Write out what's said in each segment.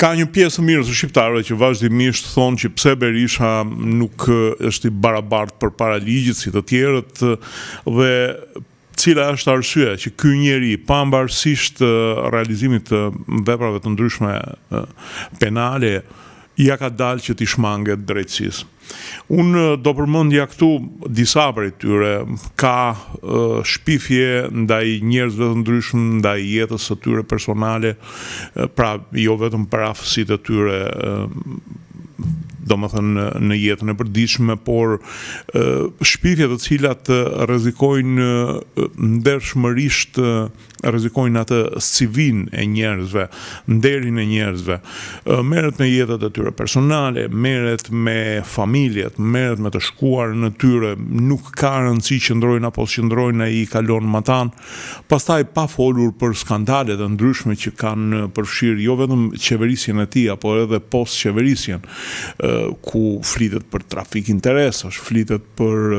Ka një pjesë mirë të shqiptarëve që vazhdimisht thonë që pse Berisha nuk është i barabartë përpara ligjit si të tjerët dhe cila është arsyeja që ky njeri pavarësisht realizimit të veprave të ndryshme penale ja ka dalë që t'i shmanget drejtësisë. Unë do përmendja këtu disa prej tyre, ka shpifje ndaj njerëzve të ndryshëm, ndaj jetës së tyre personale, pra jo vetëm për aftësitë e tyre, domethënë në jetën e përditshme, por shpifje të cilat rrezikojnë ndershmërisht rrezikojnë atë civin e njerëzve, nderin e njerëzve, merret me jetët e tyre personale, merret me familjet, merret me të shkuar në tyre, nuk ka rëndësi që ndrojnë apo qëndrojnë ai kalon matan, pastaj pa folur për skandalet e ndryshme që kanë përfshirë jo vetëm qeverisjen e tij, apo edhe post qeverisjen, ku flitet për trafik interesash, flitet për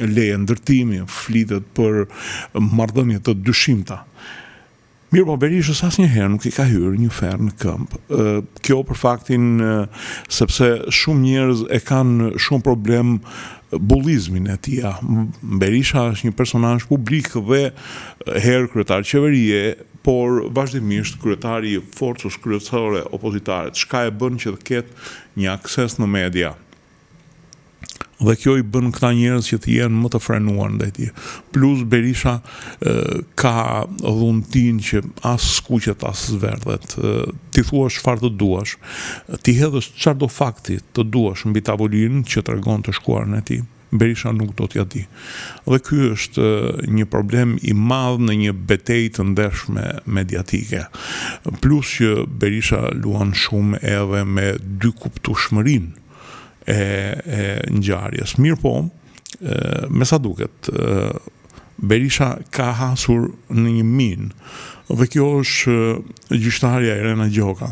leje ndërtimi, flitet për marrëdhënie të dyshimta. Mirë, po Berishës asnjëherë nuk i ka hyrë një ferr në këmbë. Kjo për faktin sepse shumë njerëz e kanë shumë problem bullizmin e tij. Berisha është një personazh publik dhe herë kryetar qeverie, por vazhdimisht kryetari i forcës kryesore opozitare. Çka e bën që të ketë një akses në media. Dhe kjo i bën këta njerëz që të jenë më të frenuar ndaj tij. Plus Berisha ka dhuntin që as skuqet as zverdhet. Ti thua çfarë të duash, ti hedhësh çfarëdo fakti të duash mbi tavolinë që tregon të shkuarën e tij. Berisha nuk do t'ja di. Dhe ky është një problem i madh në një betejë të ndershme mediatike. Plus që Berisha luan shumë edhe me dy kuptueshmërinë e ngjarjes. Mirë po, me sa duket, Berisha ka hasur në një minë, dhe kjo është gjyqtarja Irena Gjoka.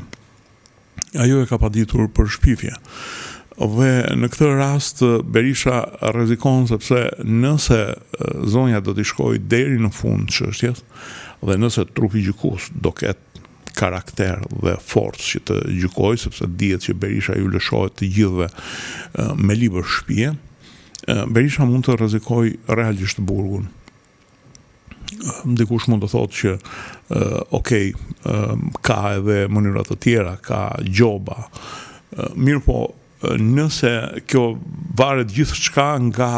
Ajo e ka paditur për shpifje. Dhe në këtë rast Berisha rrezikon sepse nëse zonja do t'i shkojë deri në fund çështjes, dhe nëse trupi gjykues do ketë karakter dhe forcë që të gjykojë, sepse dihet që Berisha ju lëshohet të gjithëve me libër shtëpie, Berisha mund të rrezikojë realisht burgun. Dikush mund të thotë që ka edhe mënyra të tjera, ka gjoba. Mirë po, nëse kjo varet gjithçka nga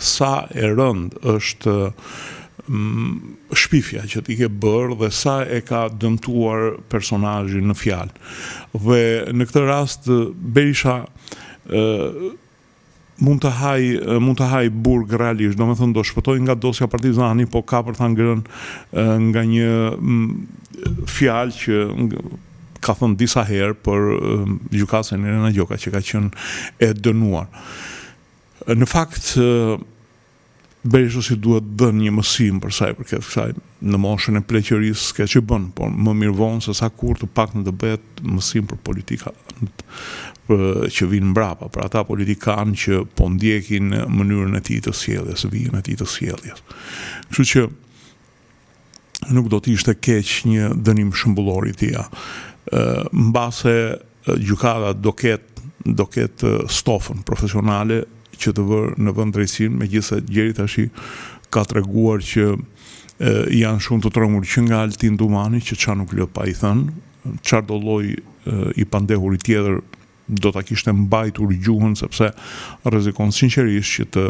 sa e rënd është shpifja që t'i ke bërë dhe sa e ka dëmtuar personazhin në fjalë. Dhe në këtë rast Berisha mund të haj burg realisht, domethënë do shpëtoj nga dosja Partizani, po ka për ta ngrënë nga një fjalë që ka thënë disa herë për gjykatën Irena Gjoka që ka qenë e dënuar. Në fakt Berisha si duhet dhënë një mësim për sa i përket kësaj, në moshën e pleqërisë s'ka që bën, por më mirë vonë se sa kur të paktën të bëhet mësim për politika që vinë mbrapa, për ata politikanë që po ndjekin mënyrën e tij të sjelljes, vijën e tij të sjelljes. Kështu që nuk do të ishte keq një dënim shëmbullor i tij. Mbase gjykata do ketë stofën profesionale që të vërë në vend drejtësinë, megjithëse gjeri tash ka treguar që janë shumë të trembur që nga Altin Dumani, që çfarë nuk lë pa i thënë, çfarëdo lloj i pandehurit tjetër do ta kishte mbajtur gjuhën, sepse rrezikon sinqerisht që të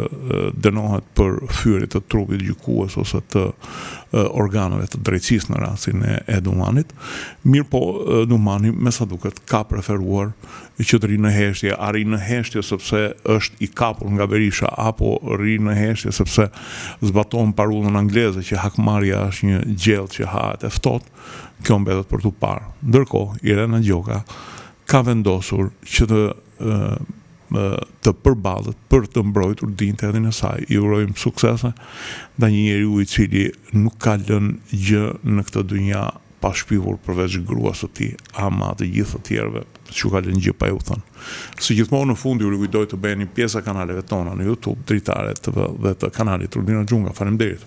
dënohet për fyrje të trupit gjykues ose të organeve të drejtësisë në rastin e Dumanit. Mirë po, Dumani me sa duket ka preferuar që të rri në heshtje, a rri në heshtje sepse është i kapur nga Berisha, apo rri në heshtje sepse zbaton parullën angleze që hakmarrja është një gjellë që hahet e ftohtë, kjo mbetet për tu parë. Ndërkohë, Irena Gjoka ka vendosur që të përballet për të mbrojtur dinjitetin e saj. I urojmë suksese ndaj një njeriu i cili nuk ka lënë gjë në këtë dynja pa shpifur përveç gruas së tij, ama të gjithë të tjerëve që ka lënë gjë pa u thënë. Si gjithmonë në fund ju kujtoj të bëheni pjesë e kanaleve tona në YouTube, dritare dhe të kanalit Rudina Xhunga. Faleminderit.